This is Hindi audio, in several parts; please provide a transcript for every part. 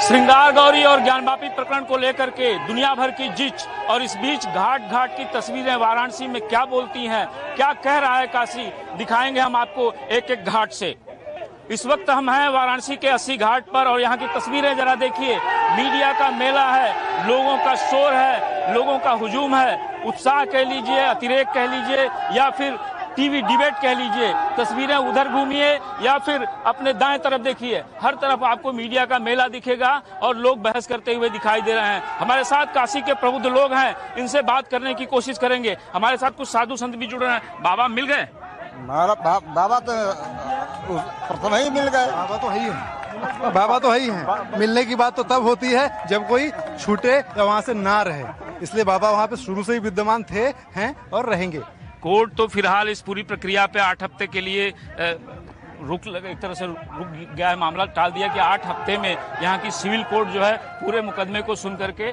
श्रृंगार गौरी और ज्ञानवापी प्रकरण को लेकर के दुनिया भर की जिच और इस बीच घाट घाट की तस्वीरें वाराणसी में क्या बोलती हैं, क्या कह रहा है काशी, दिखाएंगे हम आपको एक एक घाट से। इस वक्त हम हैं वाराणसी के 80 घाट पर और यहाँ की तस्वीरें जरा देखिए। मीडिया का मेला है, लोगों का शोर है, लोगों का हुजूम है, उत्साह कह लीजिए, अतिरेक कह लीजिए या फिर टीवी डिबेट कह लीजिए। तस्वीरें उधर घूमिए या फिर अपने दाएं तरफ देखिए, हर तरफ आपको मीडिया का मेला दिखेगा और लोग बहस करते हुए दिखाई दे रहे हैं। हमारे साथ काशी के प्रबुद्ध लोग हैं, इनसे बात करने की कोशिश करेंगे। हमारे साथ कुछ साधु संत भी जुड़ रहे हैं। बाबा मिल गए? बाबा तो प्रथम ही मिल गए। बाबा तो है ही है, बाबा तो है ही है। मिलने की बात तो तब होती है जब कोई छूटे या वहाँ से ना रहे, इसलिए बाबा वहाँ पे शुरू से ही विद्यमान थे, हैं और रहेंगे। कोर्ट तो फिलहाल इस पूरी प्रक्रिया पे 8 हफ्ते के लिए एक तरह से रुक गया है, मामला टाल दिया कि 8 हफ्ते में यहाँ की सिविल कोर्ट जो है पूरे मुकदमे को सुन करके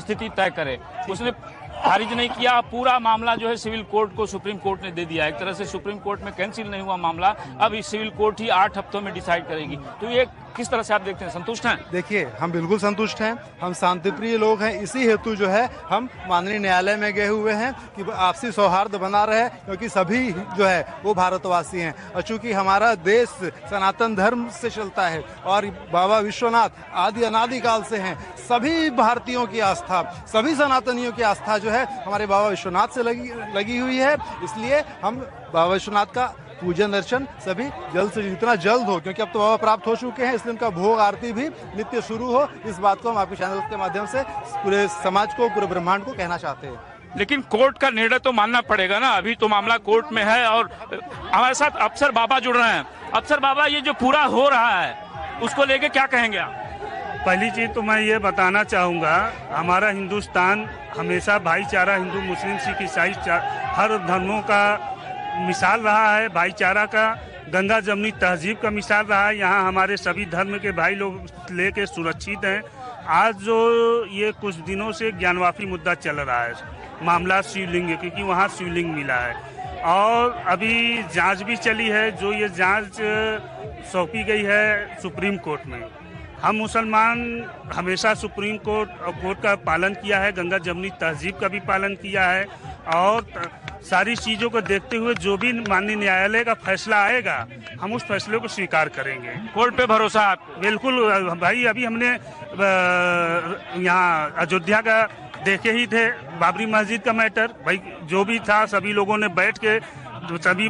स्थिति तय करे। उसने खारिज नहीं किया, पूरा मामला जो है सिविल कोर्ट को सुप्रीम कोर्ट ने दे दिया। एक तरह से सुप्रीम कोर्ट में कैंसिल नहीं हुआ मामला, अब इस सिविल कोर्ट ही 8 हफ्तों में डिसाइड करेगी। तो ये किस तरह से आप देखते हैं, संतुष्ट हैं? देखिए, हम बिल्कुल संतुष्ट हैं। हम शांतिप्रिय लोग हैं, इसी हेतु जो है हम माननीय न्यायालय में गए हुए हैं कि आपसी सौहार्द बना रहे, क्योंकि सभी जो है वो भारतवासी हैं और चूंकि हमारा देश सनातन धर्म से चलता है और बाबा विश्वनाथ आदि अनादिकाल से हैं। सभी भारतीयों की आस्था, सभी सनातनियों की आस्था जो है हमारे बाबा विश्वनाथ से लगी हुई है। इसलिए हम बाबा विश्वनाथ का पूजन दर्शन सभी जल्द से जितना जल्द हो, क्योंकि अब तो बाबा प्राप्त हो चुके हैं, इसलिए उनका भोग आरती भी नित्य शुरू हो। इस बात को हम आपके चैनल के माध्यम से पूरे समाज को, पूरे ब्रह्मांड को कहना चाहते हैं। लेकिन कोर्ट का निर्णय तो मानना पड़ेगा ना, अभी तो मामला कोर्ट में है। और हमारे साथ अफसर बाबा जुड़ रहे हैं। अफसर बाबा, ये जो पूरा हो रहा है उसको लेके क्या कहेंगे आप? पहली चीज तो मैं ये बताना चाहूँगा, हमारा हिंदुस्तान हमेशा भाईचारा, हिंदू मुस्लिम सिख ईसाई हर धर्मों का मिसाल रहा है, भाईचारा का, गंगा जमनी तहजीब का मिसाल रहा है। यहाँ हमारे सभी धर्म के भाई लोग लेके सुरक्षित हैं। आज जो ये कुछ दिनों से ज्ञानवापी मुद्दा चल रहा है, मामला शिवलिंग, क्योंकि वहाँ शिवलिंग मिला है और अभी जांच भी चली है। जो ये जांच सौंपी गई है सुप्रीम कोर्ट में, हम मुसलमान हमेशा सुप्रीम कोर्ट और कोर्ट का पालन किया है, गंगा जमनी तहजीब का भी पालन किया है और सारी चीज़ों को देखते हुए जो भी माननीय न्यायालय का फैसला आएगा हम उस फैसले को स्वीकार करेंगे। कोर्ट पे भरोसा आपको? बिल्कुल भाई, अभी हमने यहाँ अयोध्या का देखे ही थे, बाबरी मस्जिद का मैटर, भाई जो भी था सभी लोगों ने बैठ के, सभी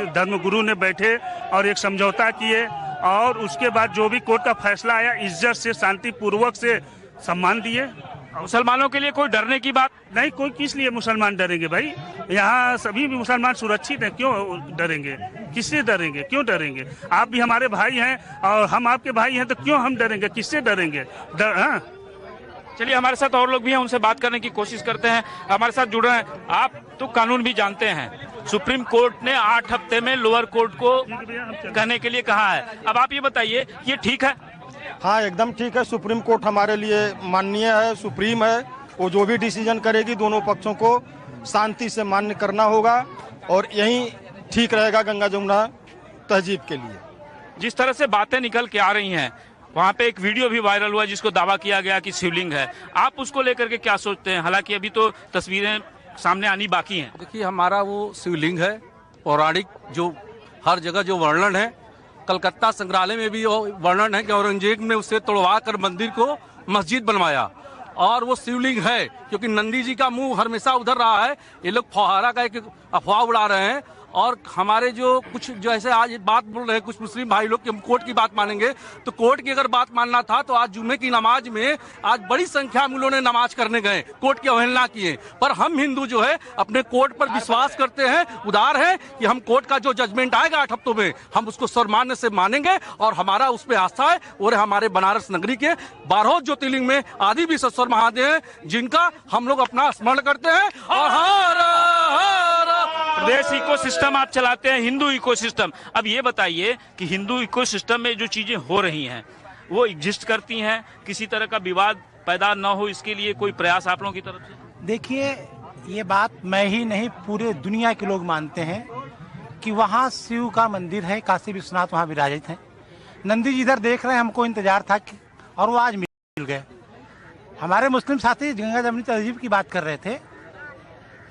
धर्म गुरु ने बैठे और एक समझौता किए और उसके बाद जो भी कोर्ट का फैसला आया इज्जत से, शांतिपूर्वक से सम्मान दिए। मुसलमानों के लिए कोई डरने की बात नहीं, कोई किस लिए मुसलमान डरेंगे भाई? यहाँ सभी भी मुसलमान सुरक्षित हैं, क्यों डरेंगे? किससे डरेंगे? क्यों डरेंगे? आप भी हमारे भाई हैं और हम आपके भाई हैं, तो क्यों हम डरेंगे? किससे डरेंगे? हाँ, चलिए, हमारे साथ और लोग भी हैं, उनसे बात करने की कोशिश करते हैं। हमारे साथ जुड़ रहे हैं। आप तो कानून भी जानते हैं, सुप्रीम कोर्ट ने 8 हफ्ते में लोअर कोर्ट को कहने के लिए कहा है। अब आप ये बताइए, ये ठीक है? हाँ, एकदम ठीक है। सुप्रीम कोर्ट हमारे लिए माननीय है, सुप्रीम है। वो जो भी डिसीजन करेगी दोनों पक्षों को शांति से मान्य करना होगा और यही ठीक रहेगा गंगा जमुना तहजीब के लिए। जिस तरह से बातें निकल के आ रही हैं, वहाँ पे एक वीडियो भी वायरल हुआ जिसको दावा किया गया कि शिवलिंग है, आप उसको लेकर के क्या सोचते हैं? हालांकि अभी तो तस्वीरें सामने आनी बाकी हैं। देखिए, हमारा वो शिवलिंग है पौराणिक, जो हर जगह जो वर्णन है, कलकत्ता संग्रहालय में भी वो वर्णन है कि औरंगजेब ने उसे तोड़वा कर मंदिर को मस्जिद बनवाया और वो शिवलिंग है, क्योंकि नंदी जी का मुंह हमेशा उधर रहा है। ये लोग फौहारा का एक अफवाह उड़ा रहे हैं और हमारे जो कुछ जो ऐसे आज बात बोल रहे हैं कुछ मुस्लिम भाई लोग कि हम कोर्ट की बात मानेंगे, तो कोर्ट की अगर बात मानना था तो आज जुम्मे की नमाज में आज बड़ी संख्या में लोगों ने नमाज करने गए, कोर्ट की अवहेलना किए। पर हम हिंदू जो है अपने कोर्ट पर विश्वास करते हैं, उदार है कि हम कोर्ट का जो जजमेंट आएगा 8 हफ्तों में हम उसको सर्वमान्य से मानेंगे और हमारा उस पर आस्था है। और हमारे बनारस नगरी के 12 ज्योतिर्लिंग में आदि विश्वेश्वर महादेव हैं, जिनका हम लोग अपना स्मरण करते हैं। और प्रदेश इकोसिस्टम आप चलाते हैं, हिंदू इकोसिस्टम। अब ये बताइए कि हिंदू इकोसिस्टम में जो चीजें हो रही हैं वो एग्जिस्ट करती हैं, किसी तरह का विवाद पैदा न हो इसके लिए कोई प्रयास आप लोगों की तरफ से? देखिए, ये बात मैं ही नहीं पूरे दुनिया के लोग मानते हैं कि वहाँ शिव का मंदिर है, काशी विश्वनाथ वहाँ विराजित हैं। नंदी जी इधर देख रहे हैं, हमको इंतजार था कि और वो आज मिल गए। हमारे मुस्लिम साथी गंगा जमुनी तहजीब की बात कर रहे थे,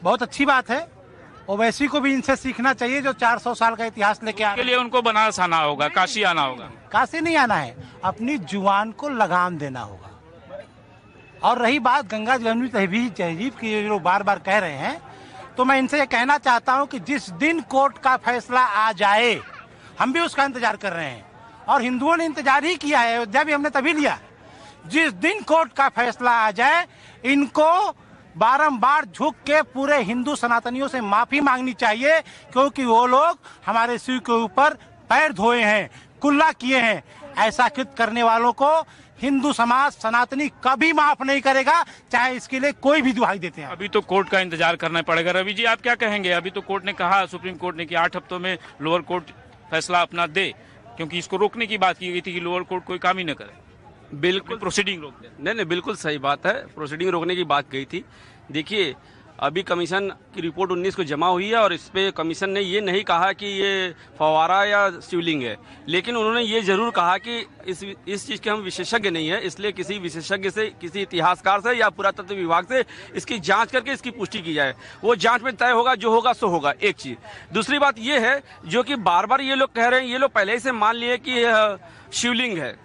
बहुत अच्छी बात है। ओवैसी को भी इनसे सीखना चाहिए जो 400 साल का इतिहास लेके आ के रहे लिए उनको बनारस आना होगा, काशी आना होगा। काशी नहीं आना है, अपनी जुबान को लगाम देना होगा। और रही बात गंगा जमुनी तहजीब की, जो बार बार कह रहे हैं, तो मैं इनसे ये कहना चाहता हूं कि जिस दिन कोर्ट का फैसला आ जाए, हम भी उसका इंतजार कर रहे हैं और हिंदुओं ने इंतजार ही किया है, अयोध्या भी हमने तभी लिया। जिस दिन कोर्ट का फैसला आ जाए, इनको बारंबार झुक के पूरे हिंदू सनातनियों से माफी मांगनी चाहिए, क्योंकि वो लोग हमारे शिव के ऊपर पैर धोए हैं, कुल्ला किए हैं। ऐसा कृत करने वालों को हिंदू समाज सनातनी कभी माफ नहीं करेगा, चाहे इसके लिए कोई भी दुहाई देते हैं। अभी तो कोर्ट का इंतजार करना पड़ेगा। रवि जी, आप क्या कहेंगे? अभी तो कोर्ट ने कहा, सुप्रीम कोर्ट ने कि 8 हफ्तों में लोअर कोर्ट फैसला अपना दे, क्योंकि इसको रोकने की बात की गई थी कि लोअर कोर्ट कोई काम ही न करे, बिल्कुल प्रोसीडिंग रोक दे। नहीं, बिल्कुल सही बात है, प्रोसीडिंग रोकने की बात कही थी। देखिए, अभी कमीशन की रिपोर्ट 19 को जमा हुई है और इस पे कमीशन ने ये नहीं कहा कि ये फव्वारा या शिवलिंग है, लेकिन उन्होंने ये जरूर कहा कि इस चीज़ के हम विशेषज्ञ नहीं है, इसलिए किसी विशेषज्ञ से, किसी इतिहासकार से या पुरातत्व विभाग से इसकी जांच करके इसकी पुष्टि की जाए। वो जांच में तय होगा, जो होगा सो होगा। एक चीज़। दूसरी बात ये है, जो कि बार बार ये लोग कह रहे हैं, ये लोग पहले ही से मान लिए कि शिवलिंग है।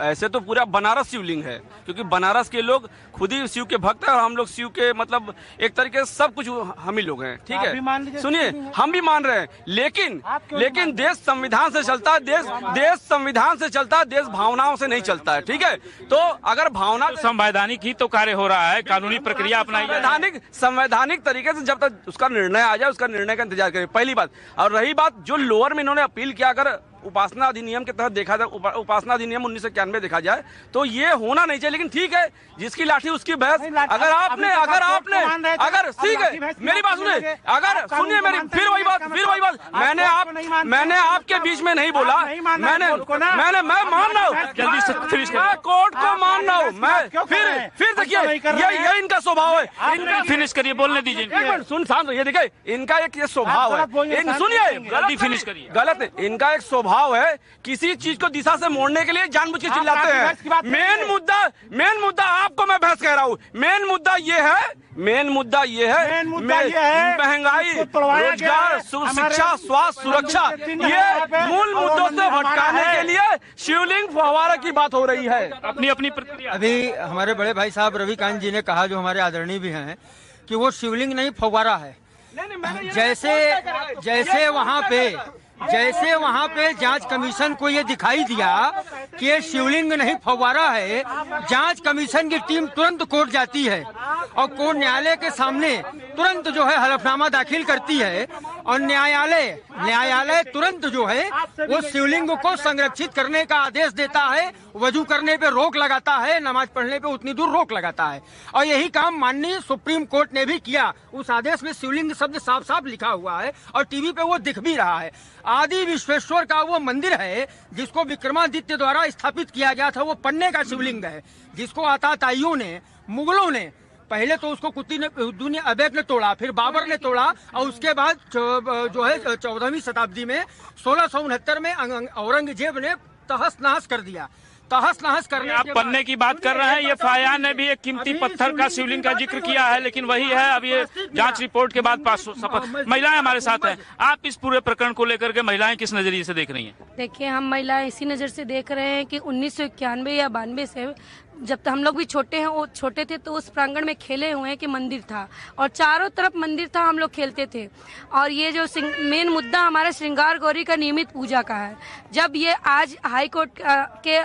ऐसे तो पूरा बनारस शिवलिंग है, क्योंकि बनारस के लोग खुद ही शिव के भक्त हैं और हम लोग शिव के मतलब एक तरीके से सब कुछ हम ही लोग हैं। ठीक है, सुनिए, हम भी मान रहे हैं, लेकिन देश संविधान से चलता है, देश संविधान से चलता है, देश भावनाओं से नहीं चलता है। ठीक है, तो अगर भावना, संवैधानिक ही तो कार्य हो रहा है, कानूनी प्रक्रिया अपनाई जा रही है। संवैधानिक तरीके से जब तक उसका निर्णय आ जाए, उसका निर्णय का इंतजार करें, पहली बात। और रही बात जो लोअर में इन्होंने अपील किया, अगर उपासना अधिनियम के तहत देखा जाए, उपासना अधिनियम 1991 देखा जाए, तो ये होना नहीं चाहिए। लेकिन ठीक है, जिसकी लाठी उसकी भैंस। अगर आपने ठीक है, मेरी बात सुनिए, अगर सुनिए मेरी, फिर वही बात, मैंने आपके बीच में नहीं बोला, मैं मान रहा हूँ, जल्दी से फिनिश करिए। मैं कोर्ट को मान रहा हूँ, मैं फिर देखिए, ये इनका स्वभाव है। फिनिश करिए, बोलने दीजिए। एक मिनट, सुन शांत, ये देखिए, इनका एक ये स्वभाव है, सुनिए, जल्दी फिनिश करिए। गलत है, इनका एक स्वभाव है, किसी चीज को दिशा से मोड़ने के लिए जानबूझ के चिल्लाते हैं। मेन मुद्दा आपको मैं बहस कह रहा हूँ, मेन मुद्दा ये है, महंगाई, रोजगार, शिक्षा, स्वास्थ्य, सुरक्षा, ये मूल मुद्दों से भटकाने के लिए शिवलिंग फव्वारा की बात हो रही है। अपनी प्रक्रिया। अभी हमारे बड़े भाई साहब रविकांत जी ने कहा, जो हमारे आदरणीय भी हैं, कि वो शिवलिंग नहीं फव्वारा है। जैसे वहाँ पे जांच कमीशन को ये दिखाई दिया कि ये शिवलिंग नहीं फव्वारा है, जांच कमीशन की टीम तुरंत कोर्ट जाती है और कोर्ट न्यायालय के सामने तुरंत जो है हलफनामा दाखिल करती है और न्यायालय तुरंत जो है वो शिवलिंग को संरक्षित करने का आदेश देता है, वजू करने पे रोक लगाता है, नमाज पढ़ने पे उतनी दूर रोक लगाता है। और यही काम माननीय सुप्रीम कोर्ट ने भी किया। उस आदेश में शिवलिंग शब्द साफ साफ लिखा हुआ है और टीवी पे वो दिख भी रहा है। आदि विश्वेश्वर का वो मंदिर है जिसको विक्रमादित्य द्वारा स्थापित किया गया था, वो पन्ने का शिवलिंग है, जिसको आताताइयों ने, मुगलों ने, पहले तो उसको कुतुबुद्दीन ऐबक ने तोड़ा, फिर बाबर ने तोड़ा और उसके बाद जो है 14वीं शताब्दी में 1669 में औरंगजेब ने तहस नहस कर दिया। तहस-नहस करने आप पन्ने की बात कर रहे हैं, ये फाया ने भी एक कीमती पत्थर का शिवलिंग का जिक्र किया है, लेकिन वही है, अब ये जांच रिपोर्ट के बाद पास शपथ। महिलाएं हमारे साथ हैं, आप इस पूरे प्रकरण को लेकर के महिलाएं किस नजरिए से देख रही हैं? देखिए, हम महिलाएं इसी नज़र से देख रहे हैं कि 1991 या 92 से, जब तक हम लोग भी छोटे थे तो उस प्रांगण में खेले हुए हैं कि मंदिर था और चारों तरफ मंदिर था, हम लोग खेलते थे। और ये जो मेन मुद्दा हमारा श्रृंगार गौरी का नियमित पूजा का है, जब ये आज हाई कोर्ट के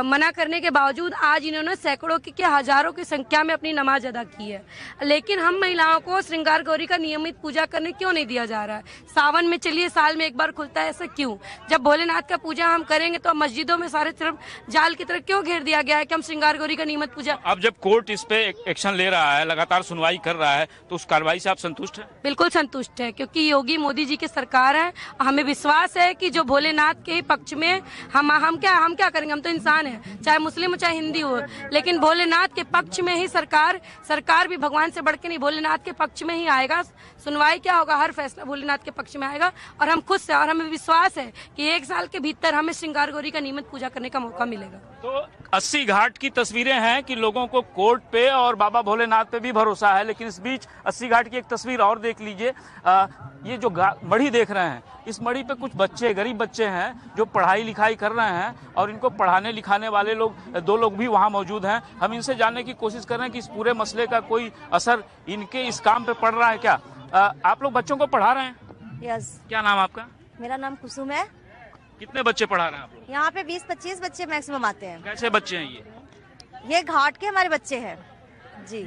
मना करने के बावजूद आज इन्होंने सैकड़ों की हजारों की संख्या में अपनी नमाज अदा की है, लेकिन हम महिलाओं को श्रृंगार गौरी का नियमित पूजा करने क्यों नहीं दिया जा रहा है? सावन में चलिए साल में एक बार खुलता है, ऐसा क्यों? जब भोलेनाथ का पूजा हम करेंगे तो मस्जिदों में सारे तरफ जाल की तरफ क्यों घेर दिया दिया गया है कि हम श्रृंगार गौरी का नियमित पूजा। अब जब कोर्ट इस पे एक्शन ले रहा है, लगातार सुनवाई कर रहा है, तो उस कार्रवाई से आप संतुष्ट हैं? बिल्कुल संतुष्ट है, क्योंकि योगी मोदी जी की सरकार है। हमें विश्वास है कि जो भोलेनाथ के पक्ष में हम क्या करेंगे, हम तो इंसान हैं, चाहे मुस्लिम हो चाहे हिंदी हो, लेकिन भोलेनाथ के पक्ष में ही सरकार भी भगवान से बढ़ के नहीं, भोलेनाथ के पक्ष में ही आएगा। सुनवाई क्या होगा, हर फैसला भोलेनाथ के पक्ष में आएगा और हम खुश हैं और हमें विश्वास है कि 1 साल के भीतर हमें श्रृंगार गौरी का नियमित पूजा करने का मौका मिलेगा। तो 80 घाट की तस्वीरें हैं कि लोगों को कोर्ट पे और बाबा भोलेनाथ पे भी भरोसा है, लेकिन इस बीच 80 घाट की एक तस्वीर और देख लीजिए। ये जो मढ़ी देख रहे हैं, इस मढ़ी पे कुछ बच्चे, गरीब बच्चे हैं जो पढ़ाई लिखाई कर रहे हैं और इनको पढ़ाने लिखाने वाले लोग, 2 लोग भी वहाँ मौजूद हैं। हम इनसे जानने की कोशिश कर रहे हैं कि इस पूरे मसले का कोई असर इनके इस काम पे पड़ रहा है क्या। आप लोग बच्चों को पढ़ा रहे हैं? यस। क्या नाम आपका? मेरा नाम कुसुम है। कितने बच्चे पढ़ा रहे हैं आप लोग? यहाँ पे 20-25 बच्चे मैक्सिमम आते हैं। कैसे बच्चे हैं ये घाट के हमारे बच्चे हैं जी।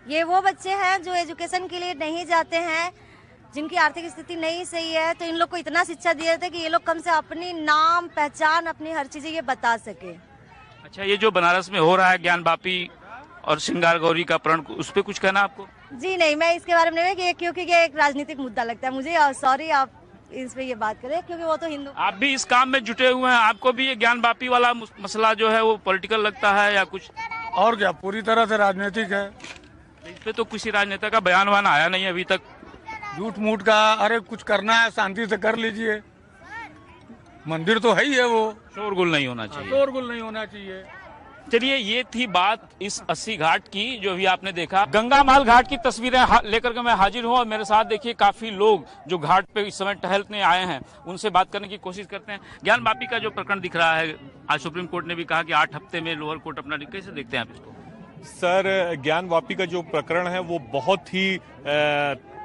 ये वो बच्चे हैं जो एजुकेशन के लिए नहीं जाते हैं, जिनकी आर्थिक स्थिति नहीं सही है, तो इन लोग को इतना शिक्षा दिए थे कि ये लोग कम से अपनी नाम पहचान, अपनी हर चीजें ये बता सके। अच्छा, ये जो बनारस में हो रहा है ज्ञानवापी और श्रृंगार गौरी का प्रण, उस पर कुछ कहना आपको? जी नहीं, मैं इसके बारे में नहीं, क्योंकि ये एक राजनीतिक मुद्दा लगता है मुझे। सॉरी आप इस पे ये बात करें, क्योंकि वो तो हिंदू। आप भी इस काम में जुटे हुए हैं, आपको भी ये ज्ञानवापी वाला मसला जो है वो पॉलिटिकल लगता है या कुछ और क्या? पूरी तरह से राजनीतिक है। इस पे तो किसी राजनेता का बयान वान आया नहीं अभी तक। झूठ मूठ का, अरे कुछ करना है शांति से कर लीजिए, मंदिर तो है ही है, वो शोरगुल नहीं होना चाहिए। शोरगुल नहीं होना चाहिए। चलिए, ये थी बात इस 80 घाट की जो भी आपने देखा। गंगामाल घाट की तस्वीरें लेकर के मैं हाजिर हूँ और मेरे साथ देखिए काफी लोग जो घाट पे इस समय टहलने आए हैं, उनसे बात करने की कोशिश करते हैं। ज्ञानवापी का जो प्रकरण दिख रहा है, आज सुप्रीम कोर्ट ने भी कहा कि 8 हफ्ते में लोअर कोर्ट अपना, कैसे देखते हैं आप इसको? सर, ज्ञानवापी का जो प्रकरण है वो बहुत ही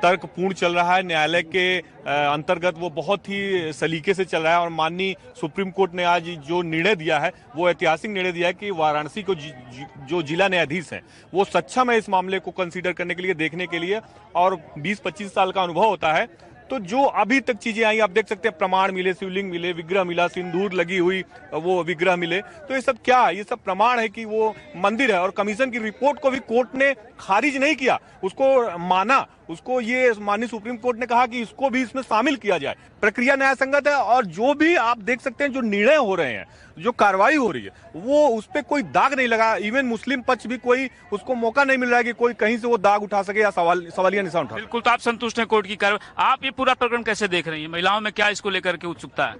तर्कपूर्ण चल रहा है। न्यायालय के अंतर्गत वो बहुत ही सलीके से चल रहा है और माननीय सुप्रीम कोर्ट ने आज जो निर्णय दिया है वो ऐतिहासिक निर्णय दिया है कि वाराणसी को जो जिला न्यायाधीश है वो सक्षम है इस मामले को कंसीडर करने के लिए, देखने के लिए, और 20-25 साल का अनुभव होता है। तो जो अभी तक चीजें आई, आप देख सकते हैं, प्रमाण मिले, शिवलिंग मिले, विग्रह मिला, सिंदूर लगी हुई वो विग्रह मिले, तो ये सब क्या है? ये सब प्रमाण है कि वो मंदिर है। और कमीशन की रिपोर्ट को भी कोर्ट ने खारिज नहीं किया, उसको माना। उसको ये माननीय सुप्रीम कोर्ट ने कहा कि इसको भी इसमें शामिल किया जाए। प्रक्रिया न्याय संगत है और जो भी आप देख सकते हैं जो निर्णय हो रहे हैं, जो कार्रवाई हो रही है, वो उस पर कोई दाग नहीं लगा। इवन मुस्लिम पक्ष भी कोई उसको मौका नहीं मिल रहा है कि कोई कहीं से वो दाग उठा सके या सवालिया निशान उठा। बिल्कुल, तो आप संतुष्ट हैं कोर्ट की कार्रवाई? आप ये पूरा प्रकरण कैसे देख रही हैं? महिलाओं में क्या इसको लेकर के उत्सुकता है?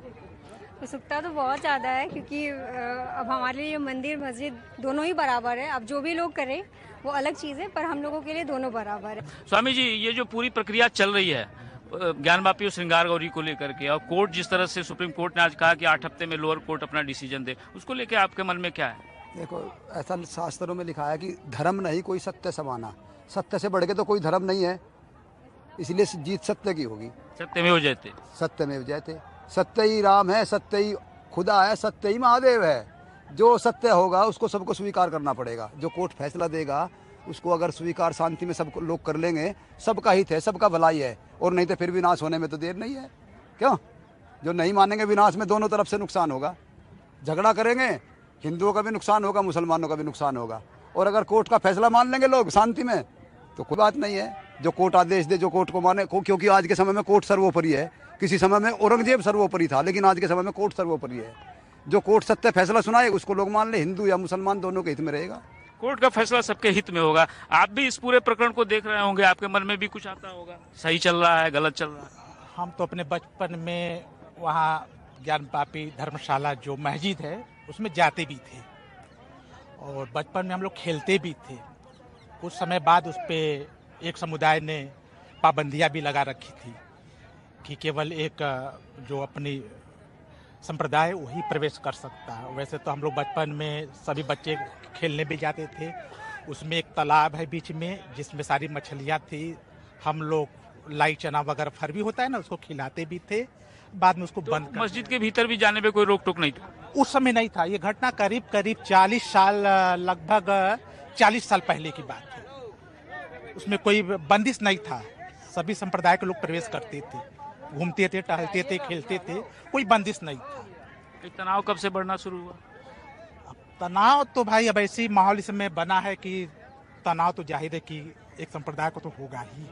उत्सुकता तो बहुत ज़्यादा है, क्योंकि अब हमारे लिए मंदिर मस्जिद दोनों ही बराबर है। अब जो भी लोग करें वो अलग चीज़ है, पर हम लोगों के लिए दोनों बराबर है। स्वामी जी, ये जो पूरी प्रक्रिया चल रही है ज्ञानवापी और श्रृंगार गौरी को लेकर के, और कोर्ट जिस तरह से, सुप्रीम कोर्ट ने आज कहा कि 8 हफ्ते में लोअर कोर्ट अपना डिसीजन दे, उसको लेकर आपके मन में क्या है? देखो, ऐसा शास्त्रों में लिखा है कि धर्म नहीं कोई सत्य समाना, सत्य से बढ़ के तो कोई धर्म नहीं है, इसलिए जीत सत्य की होगी। सत्य में हो जाते, सत्य में हो जाते। सत्य ही राम है, सत्य ही खुदा है, सत्य ही महादेव है। जो सत्य होगा उसको सबको स्वीकार करना पड़ेगा। जो कोर्ट फैसला देगा उसको अगर स्वीकार शांति में सब लोग कर लेंगे, सबका हित है, सबका भलाई है। और नहीं तो फिर विनाश होने में तो देर नहीं है। क्यों? जो नहीं मानेंगे विनाश में दोनों तरफ से नुकसान होगा। झगड़ा करेंगे, हिंदुओं का भी नुकसान होगा, मुसलमानों का भी नुकसान होगा। और अगर कोर्ट का फैसला मान लेंगे लोग शांति में, तो कोई बात नहीं है। जो कोर्ट आदेश दे, जो कोर्ट को माने, क्योंकि आज के समय में कोर्ट सर्वोपरि है। किसी समय में औरंगजेब सर्वोपरि था, लेकिन आज के समय में कोर्ट सर्वोपरि है। जो कोर्ट सत्य फैसला सुनाए उसको लोग मान ले, हिंदू या मुसलमान दोनों के हित में रहेगा। कोर्ट का फैसला सबके हित में होगा। आप भी इस पूरे प्रकरण को देख रहे होंगे, आपके मन में भी कुछ आता होगा, सही चल रहा है, गलत चल रहा है? हम तो अपने बचपन में वहाँ ज्ञानवापी धर्मशाला जो मस्जिद है उसमें जाते भी थे और बचपन में हम लोग खेलते भी थे। कुछ समय बाद उस पर एक समुदाय ने पाबंदियाँ भी लगा रखी थी कि केवल एक जो अपनी संप्रदाय वही प्रवेश कर सकता है। वैसे तो हम लोग बचपन में सभी बच्चे खेलने भी जाते थे। उसमें एक तालाब है बीच में जिसमें सारी मछलियाँ थी। हम लोग लाई चना वगैरह फर भी होता है ना, उसको खिलाते भी थे। बाद में उसको बंद कर मस्जिद के भीतर भी जाने पे कोई रोक टोक नहीं था? उस समय नहीं था। ये घटना करीब 40 साल, लगभग 40 साल पहले की बात है। उसमें कोई बंदिश नहीं था। सभी संप्रदाय के लोग प्रवेश करते थे, घूमते थे, टहलते थे, खेलते थे, कोई बंदिश नहीं था। तनाव कब से बढ़ना शुरू हुआ? तनाव तो भाई अब ऐसी माहौल इसमें बना है कि तनाव तो जाहिर है कि एक संप्रदाय को तो होगा ही।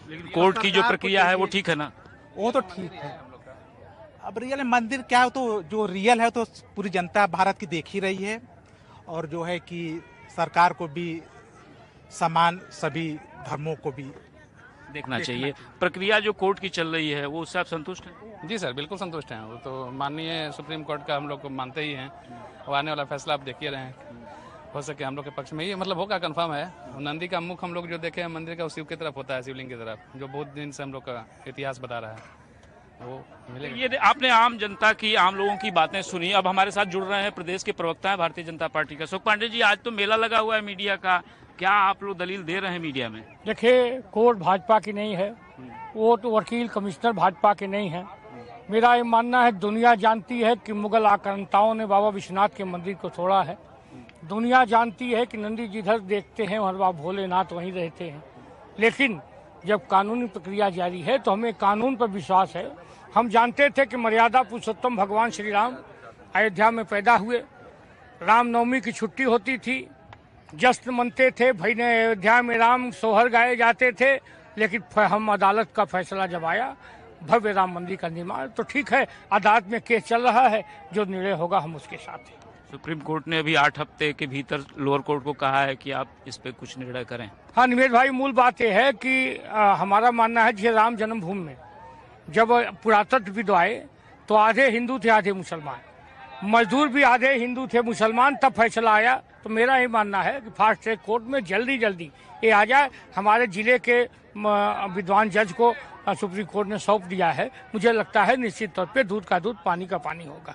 लेकिन कोर्ट की जो प्रक्रिया है वो ठीक है ना? वो तो ठीक है। अब रियल मंदिर क्या है, तो जो रियल है तो पूरी जनता भारत की देख ही रही है, और जो है कि सरकार को भी समान सभी धर्मों को भी देखना चाहिए। प्रक्रिया जो कोर्ट की चल रही है वो उससे आप संतुष्ट हैं? जी सर, बिल्कुल संतुष्ट हैं। वो तो माननीय सुप्रीम कोर्ट का हम लोग को मानते ही हैं, और आने वाला फैसला आप देखिए रहे हैं, हो सके हम लोग के पक्ष में ही मतलब होगा, कंफर्म है। नंदी का मुख हम लोग जो देखे हैं मंदिर का, शिव की तरफ होता है, शिवलिंग की तरफ, जो बहुत दिन से हम लोग का इतिहास बता रहा है, वो मिलेगा। ये आपने आम जनता की, आम लोगों की बातें सुनी। अब हमारे साथ जुड़ रहे हैं प्रदेश के प्रवक्ता हैं भारतीय जनता पार्टी का, सुख पांडे जी। आज तो मेला लगा हुआ है मीडिया का, क्या आप लोग दलील दे रहे हैं मीडिया में? देखिए, कोर्ट भाजपा की नहीं है, वो तो वकील कमिश्नर भाजपा के नहीं है। मेरा ये मानना है, दुनिया जानती है कि मुगल आक्रांताओं ने बाबा विश्वनाथ के मंदिर को तोड़ा है। दुनिया जानती है कि नंदी जिधर देखते हैं वहाँ बाबा भोलेनाथ वहीं रहते हैं। लेकिन जब कानूनी प्रक्रिया जारी है तो हमें कानून पर विश्वास है। हम जानते थे कि मर्यादा पुरुषोत्तम भगवान श्री राम अयोध्या में पैदा हुए, रामनवमी की छुट्टी होती थी, जश्न मनते थे, भाई ने अयोध्या में राम सोहर गाए जाते थे। लेकिन हम अदालत का फैसला जब आया, भव्य राम मंदिर का निर्माण, तो ठीक है, अदालत में केस चल रहा है, जो निर्णय होगा हम उसके साथ हैं। सुप्रीम कोर्ट ने अभी 8 हफ्ते के भीतर लोअर कोर्ट को कहा है कि आप इस पे कुछ निर्णय करें। हाँ निमेश भाई, मूल बात यह है कि हमारा मानना है कि राम जन्मभूमि में जब पुरातत्वविद आए तो आधे हिंदू थे आधे मुसलमान, मजदूर भी आधे हिंदू थे मुसलमान, तब फैसला आया। तो मेरा ये मानना है कि फास्ट ट्रैक कोर्ट में जल्दी ये आ जाए। हमारे जिले के विद्वान जज को सुप्रीम कोर्ट ने सौंप दिया है। मुझे लगता है निश्चित तौर पे दूध का दूध पानी का पानी होगा।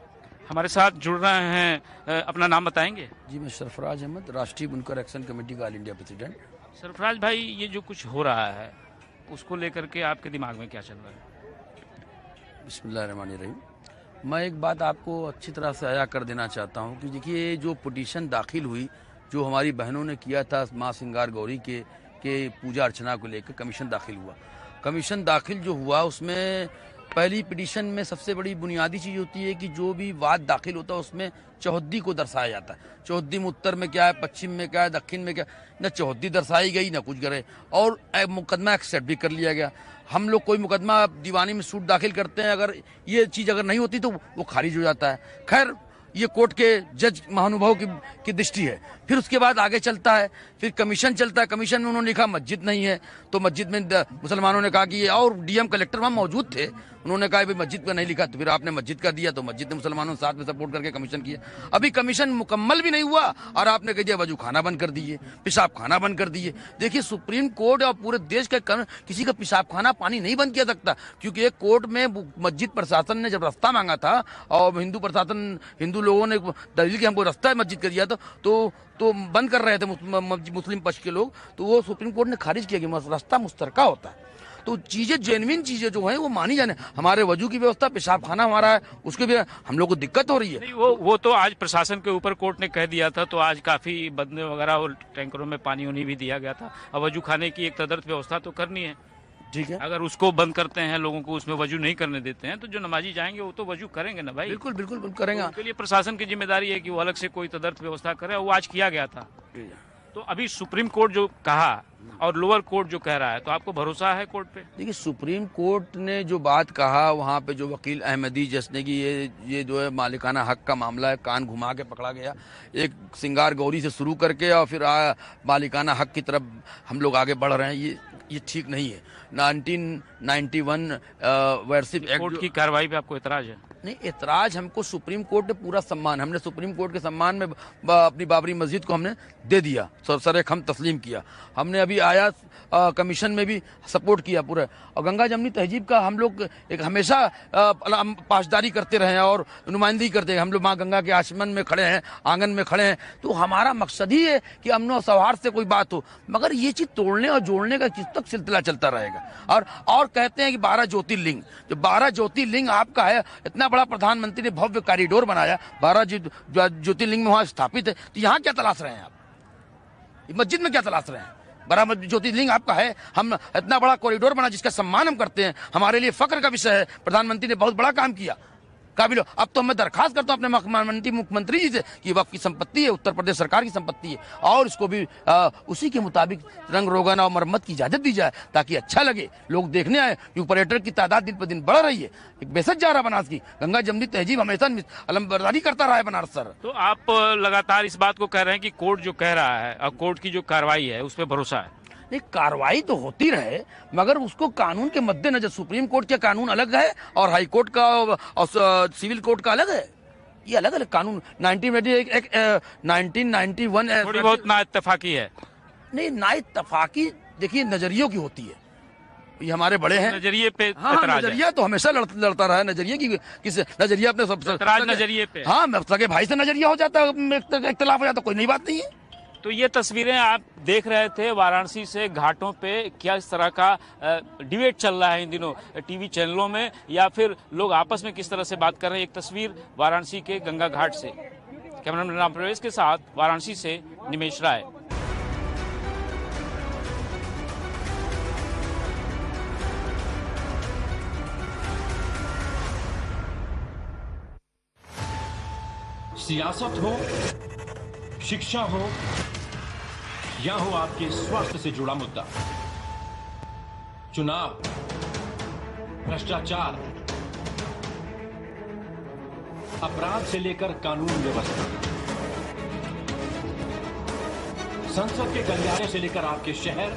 हमारे साथ जुड़ रहे हैं, अपना नाम बताएंगे? जी, मैं सरफराज अहमद, राष्ट्रीय बुनकर एक्शन कमेटी का ऑल इंडिया प्रेसिडेंट। सरफराज भाई, ये जो कुछ हो रहा है उसको लेकर के आपके दिमाग में क्या चल रहा है? बिस्मिल्लाहिर्रहमानिर्रहीम। मैं एक बात आपको अच्छी तरह से आया कर देना चाहता हूँ कि देखिए, जो पिटीशन दाखिल हुई, जो हमारी बहनों ने किया था माँ सिंगार गौरी के पूजा अर्चना को लेकर कमीशन दाखिल हुआ। कमीशन दाखिल जो हुआ उसमें पहली पिटीशन में सबसे बड़ी बुनियादी चीज़ होती है कि जो भी वाद दाखिल होता है उसमें चौहद्दी को दर्शाया जाता है। चौहद्दी में उत्तर में क्या है, पश्चिम में क्या है, दक्षिण में क्या, न चौहद्दी दर्शाई गई न कुछ करे, और मुकदमा एक्सेप्ट भी कर लिया गया। हम लोग कोई मुकदमा दीवानी में सूट दाखिल करते हैं, अगर ये चीज़ अगर नहीं होती तो वो खारिज हो जाता है। खैर, ये कोर्ट के जज महानुभाव की दृष्टि है। फिर उसके बाद आगे चलता है, फिर कमीशन चलता है। कमीशन में उन्होंने लिखा मस्जिद नहीं है, तो मस्जिद में मुसलमानों ने कहा कि ये, और डीएम कलेक्टर वहाँ मौजूद थे, उन्होंने कहा भाई मस्जिद का नहीं लिखा, तो फिर आपने मस्जिद का दिया, तो मस्जिद ने मुसलमानों के साथ में सपोर्ट करके कमीशन किया। अभी कमीशन मुकम्मल भी नहीं हुआ और आपने कह दिया वजू खाना बंद कर दिए, पेशाब खाना बंद कर दिए। देखिए, सुप्रीम कोर्ट और पूरे देश के किसी का पेशाब खाना पानी नहीं बंद किया सकता, क्योंकि एक कोर्ट में मस्जिद प्रशासन ने जब रास्ता मांगा था और हिंदू लोगों ने दलील कि हमको रास्ता मस्जिद कर दिया था, तो बंद कर रहे थे मुस्लिम पक्ष के लोग, तो वो सुप्रीम कोर्ट ने खारिज किया कि रास्ता मुश्तरका होता है। तो चीज़ें, जेन्युइन चीज़ें जो हैं वो मानी जाने। हमारे वजू की व्यवस्था, पेशाब खाना हमारा है, उसके भी हम लोग को दिक्कत हो रही है। नहीं, वो तो आज प्रशासन के ऊपर कोर्ट ने कह दिया था, तो आज काफ़ी बदने वगैरह और टैंकरों में पानी उन्हीं भी दिया गया था। अब वजू खाने की एक तदर्थ व्यवस्था तो करनी है, ठीक है। अगर उसको बंद करते हैं, लोगों को उसमें वजू नहीं करने देते हैं, तो जो नमाजी जाएंगे वो तो वजू करेंगे ना भाई। बिल्कुल बिल्कुल करेंगे। उसके लिए प्रशासन की जिम्मेदारी है कि वो अलग से कोई तदर्थ व्यवस्था करे, वो आज किया गया था। तो अभी सुप्रीम कोर्ट जो कहा और लोअर कोर्ट जो कह रहा है, तो आपको भरोसा है कोर्ट पे? देखिए, सुप्रीम कोर्ट ने जो बात कहा, वहाँ पे जो वकील अहमदी जिसने कि ये जो है मालिकाना हक का मामला है, कान घुमा के पकड़ा गया, एक सिंगार गौरी से शुरू करके और फिर मालिकाना हक की तरफ हम लोग आगे बढ़ रहे हैं। ये ठीक नहीं है। 1991 वर्षिप कोर्ट की कार्रवाई पे आपको एतराज है? नहीं, एतराज हमको, सुप्रीम कोर्ट ने पूरा सम्मान, हमने सुप्रीम कोर्ट के सम्मान में अपनी बाबरी मस्जिद को हमने दे दिया, सरेखम तस्लीम किया। हमने अभी आया कमीशन में भी सपोर्ट किया पूरा, और गंगा जमनी तहजीब का हम लोग एक हमेशा पासदारी करते रहे हैं और नुमाइंदगी करते हैं। हम लोग माँ गंगा के आचमन में खड़े हैं, आंगन में खड़े हैं, तो हमारा मकसद ही है कि अमन और सौहार्द से कोई बात हो। मगर ये चीज़ तोड़ने और जोड़ने का किस तक सिलसिला चलता रहेगा। और कहते हैं कि 12 ज्योतिर्लिंग, जो 12 ज्योतिर्लिंग आपका है, इतना बड़ा प्रधानमंत्री ने भव्य कॉरिडोर बनाया, 12 ज्योतिर्लिंग में वहाँ स्थापित है, तो यहाँ क्या तलाश रहे हैं आप? मस्जिद में क्या तलाश रहे हैं? 12 ज्योतिर्लिंग आपका है, हम इतना बड़ा कॉरिडोर बना जिसका सम्मान हम करते हैं, हमारे लिए फक्र का विषय है। प्रधानमंत्री ने बहुत बड़ा काम किया, काबिल हो। अब तो मैं दरखास्त करता हूँ अपने मुख्यमंत्री जी से कि वक्फ की संपत्ति है, उत्तर प्रदेश सरकार की संपत्ति है, और इसको भी उसी के मुताबिक रंग रोगन और मरम्मत की इजाजत दी जाए ताकि अच्छा लगे, लोग देखने आए। क्योंकि पर्यटक की तादाद दिन पर दिन बढ़ रही है। एक बेसत जा रहा बनारस की, गंगा जमुनी तहजीब हमेशा अलमबरदारी करता रहा है बनारस सर। तो आप लगातार इस बात को कह रहे हैं कि कोर्ट जो कह रहा है और कोर्ट की जो कार्रवाई है उस पर भरोसा है? नहीं, कार्रवाई तो होती रहे मगर उसको कानून के मद्देनजर, सुप्रीम कोर्ट के कानून अलग है और हाई कोर्ट का और सिविल कोर्ट का अलग है, ये अलग अलग कानून। 1991 थोड़ी बहुत ना इत्तेफाकी है। नहीं, ना इत्तेफाकी देखिए नजरियों की होती है, ये हमारे बड़े हैं नजरिए पे। हाँ, नजरिया तो हमेशा लड़ता रहा है। नजरिए की किस नजरिया अपने सब नजरिए पे। हाँ, सगे भाई से नजरिया हो जाता है, इख्तलाफ हो जाता है, कोई नई बात नहीं है। तो ये तस्वीरें आप देख रहे थे वाराणसी से घाटों पे क्या इस तरह का डिबेट चल रहा है इन दिनों टीवी चैनलों में, या फिर लोग आपस में किस तरह से बात कर रहे हैं। एक तस्वीर वाराणसी के गंगा घाट से, कैमरामैन राम प्रवेश के साथ वाराणसी से निमेश राय। सियासत हो, शिक्षा हो या हो आपके स्वास्थ्य से जुड़ा मुद्दा, चुनाव, भ्रष्टाचार, अपराध से लेकर कानून व्यवस्था, संसद के गलियारे से लेकर आपके शहर